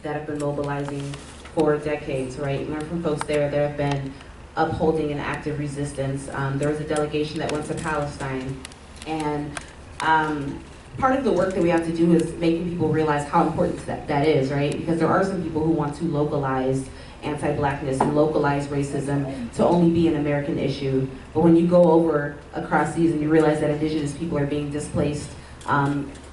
that have been mobilizing for decades, right? Learn from folks there that have been upholding an active resistance. There was a delegation that went to Palestine, and part of the work that we have to do is making people realize how important that is, right? Because there are some people who want to localize anti-Blackness and localize racism to only be an American issue. But when you go over across seas and you realize that indigenous people are being displaced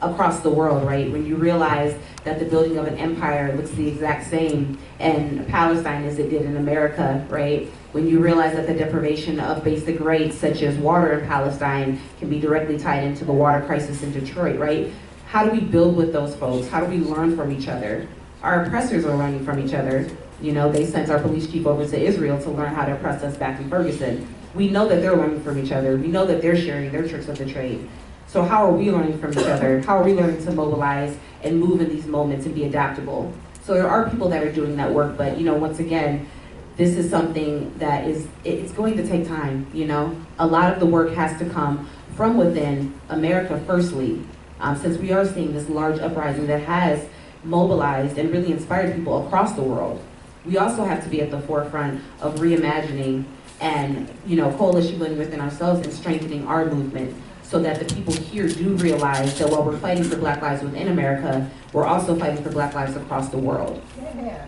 across the world, right? When you realize that the building of an empire looks the exact same in Palestine as it did in America, right? When you realize that the deprivation of basic rights such as water in Palestine can be directly tied into the water crisis in Detroit, right? How do we build with those folks? How do we learn from each other? Our oppressors are learning from each other. You know, they sent our police chief over to Israel to learn how to oppress us back in Ferguson. We know that they're learning from each other. We know that they're sharing their tricks of the trade. So how are we learning from each other? How are we learning to mobilize and move in these moments and be adaptable? So there are people that are doing that work, but you know, once again, this is something that it's going to take time, you know? A lot of the work has to come from within America firstly, since we are seeing this large uprising that has mobilized and really inspired people across the world. We also have to be at the forefront of reimagining and, you know, coalition building within ourselves and strengthening our movement so that the people here do realize that while we're fighting for Black lives within America, we're also fighting for Black lives across the world. Yeah.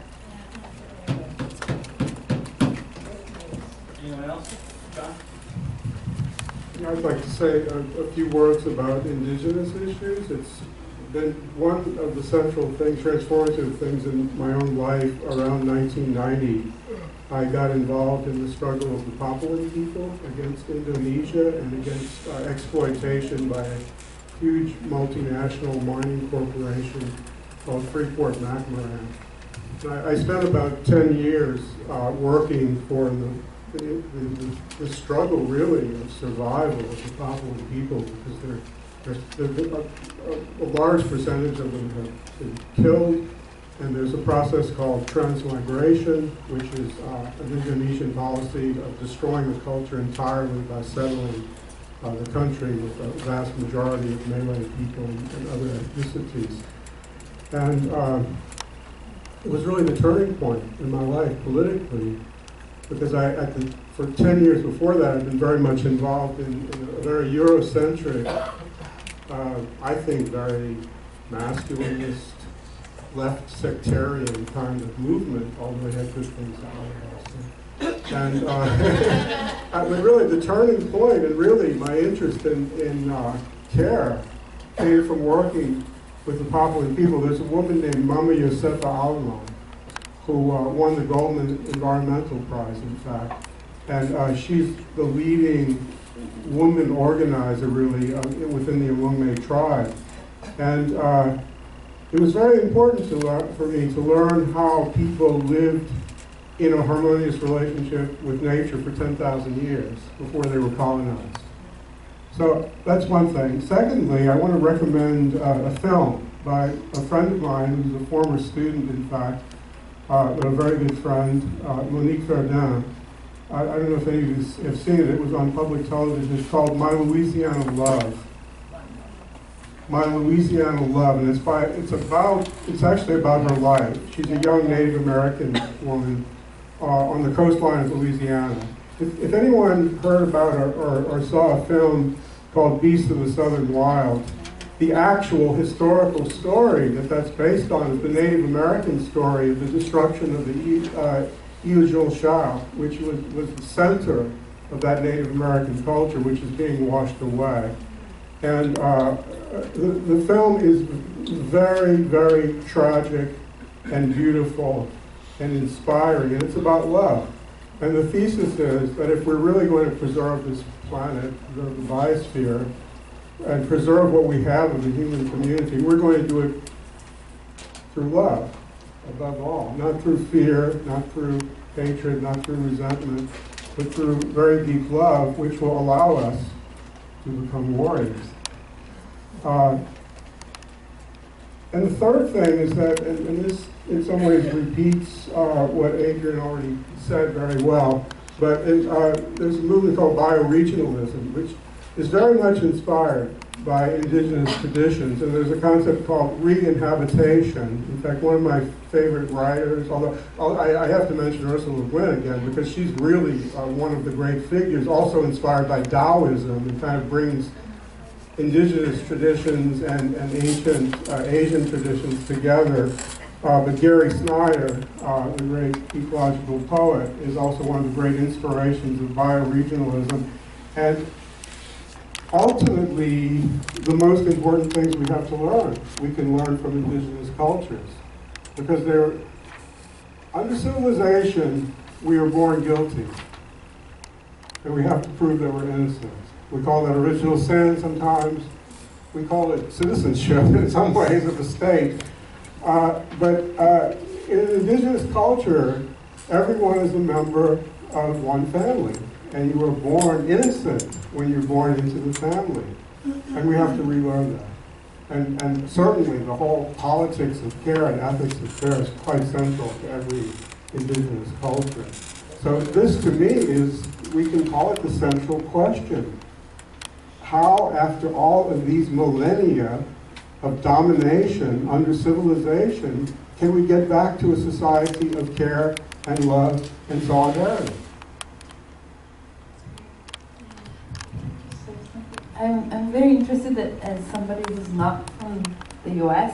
Anyone else? John? I'd like to say a few words about indigenous issues. It's been one of the central things, transformative things in my own life around 1990. I got involved in the struggle of the Papuan people against Indonesia and against exploitation by a huge multinational mining corporation called Freeport-McMoran. I spent about 10 years working for the struggle, really, of survival of the Papuan people, because a large percentage of them have been killed, and there's a process called transmigration, which is an Indonesian policy of destroying the culture entirely by settling the country with a vast majority of Malay people and other ethnicities. And it was really the turning point in my life politically, because for 10 years before that, I'd been very much involved in a very Eurocentric, I think very masculinist, left sectarian kind of movement, although it had good things about it also. And but really the turning point, and really my interest in care, came from working with the Papuan people. There's a woman named Mama Yosefa Alman, who won the Goldman Environmental Prize, in fact. And she's the leading woman organizer, really, within the Amungme tribe. And it was very important for me to learn how people lived in a harmonious relationship with nature for 10,000 years before they were colonized. So that's one thing. Secondly, I want to recommend a film by a friend of mine who's a former student, in fact, but a very good friend, Monique Verdun. I don't know if any of you have seen it. It was on public television. It's called My Louisiana Love. My Louisiana Love, and it's actually about her life. She's a young Native American woman on the coastline of Louisiana. If anyone heard about or saw a film called Beasts of the Southern Wild, the actual historical story that's based on is the Native American story of the destruction of the Usual Shah, which was the center of that Native American culture, which is being washed away. And the film is very, very tragic and beautiful and inspiring, and it's about love. And the thesis is that if we're really going to preserve this planet, preserve the biosphere, and preserve what we have of the human community, we're going to do it through love, above all. Not through fear, not through hatred, not through resentment, but through very deep love, which will allow us to become warriors. And the third thing is that, and this in some ways repeats what Adrian already said very well, but there's a movement called bioregionalism, which is very much inspired by indigenous traditions, and there's a concept called re-inhabitation. In fact, one of my favorite writers, although I have to mention Ursula Le Guin again, because she's really one of the great figures, also inspired by Taoism, and kind of brings indigenous traditions and ancient Asian traditions together. But Gary Snyder, the great ecological poet, is also one of the great inspirations of bioregionalism. And ultimately, the most important things we have to learn, we can learn from indigenous cultures. Because under civilization, we are born guilty. And we have to prove that we're innocent. We call that original sin sometimes. We call it citizenship in some ways of the state. But in an indigenous culture, everyone is a member of one family. And you are born innocent when you're born into the family. And we have to relearn that. And certainly the whole politics of care and ethics of care is quite central to every indigenous culture. So this to me is, we can call it the central question. How, after all of these millennia of domination under civilization, can we get back to a society of care and love and solidarity? I'm very interested that, as somebody who's not from the US,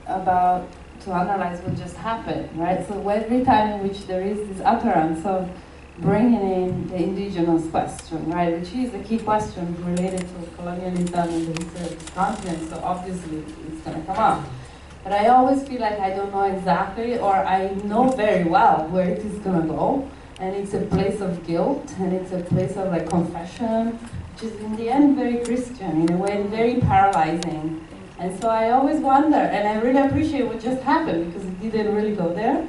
about to analyze what just happened, right? So every time in which there is this utterance of bringing in the indigenous question, right, which is a key question related to colonialism and the history of this continent, so obviously it's going to come up. But I always feel like I don't know exactly, or I know very well where it is going to go, and it's a place of guilt, and it's a place of like confession, which is in the end very Christian, in a way, and very paralyzing. And so I always wonder, and I really appreciate what just happened, because it didn't really go there.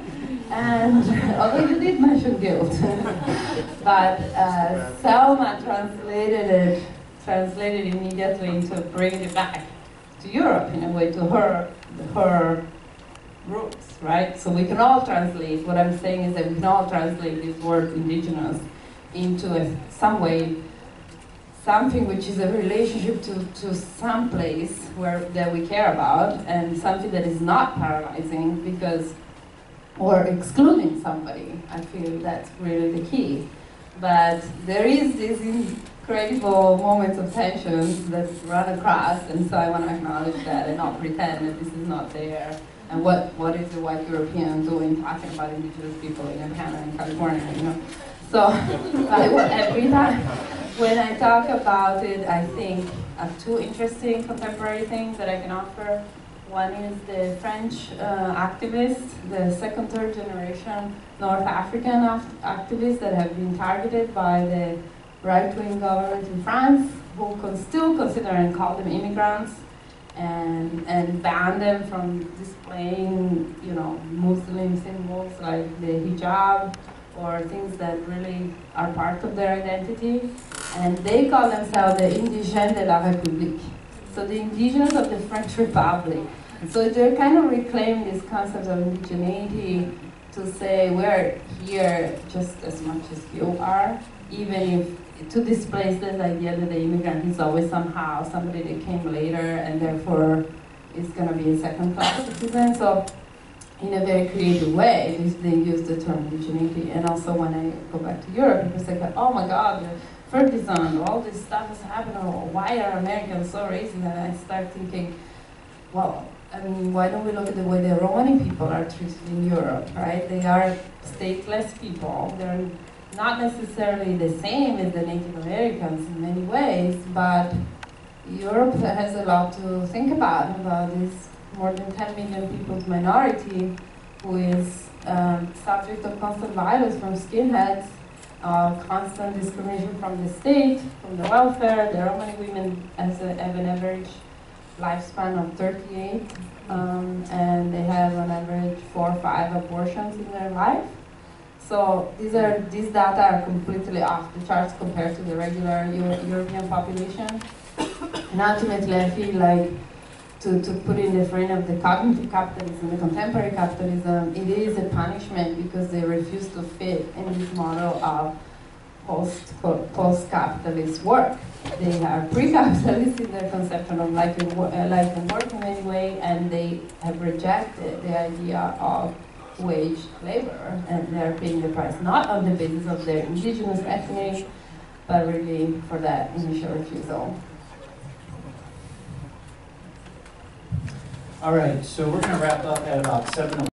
And although you did mention guilt, but Selma translated immediately into bringing it back to Europe, in a way, to her roots, right? So we can all translate, what I'm saying is that we can all translate this word indigenous into some way, something which is a relationship to some place that we care about, and something that is not paralyzing because, or excluding somebody. I feel that's really the key. But there is this incredible moments of tension that run across, and so I want to acknowledge that and not pretend that this is not there. And what is the white European doing talking about indigenous people in Japan and California, you know? So every time when I talk about it, I think of two interesting contemporary things that I can offer. One is the French activists, the second, third generation North African activists that have been targeted by the right-wing government in France, who can still consider and call them immigrants, and ban them from displaying, you know, Muslim symbols like the hijab or things that really are part of their identity. And they call themselves the Indigènes de la République, so the indigenous of the French Republic. So they're kind of reclaiming this concept of indigeneity to say we're here just as much as you are, even if to displace this idea that the immigrant is always somehow somebody that came later and therefore is going to be a second-class citizen. So in a very creative way, they use the term indigeneity. And also when I go back to Europe, people say, oh my God, Ferguson, all this stuff is happening, or why are Americans so racist? And I start thinking, well, I mean, why don't we look at the way the Romani people are treated in Europe, right? They are stateless people. They're not necessarily the same as the Native Americans in many ways, but Europe has a lot to think about this more than 10 million people's minority who is subject of constant violence from skinheads, constant discrimination from the state, from the welfare. The Romani women have an average lifespan of 38, and they have on average 4 or 5 abortions in their life. So these data are completely off the charts compared to the regular European population. And ultimately, I feel like to put in the frame of the cognitive capitalism, the contemporary capitalism, it is a punishment because they refuse to fit in this model of post-capitalist work. They are pre-capitalist in their conception of life and work in many ways, and they have rejected the idea of wage labor, and they're paying the price not on the basis of their indigenous ethnic, but really for that initial refusal. All right, so we're going to wrap up at about 7:00.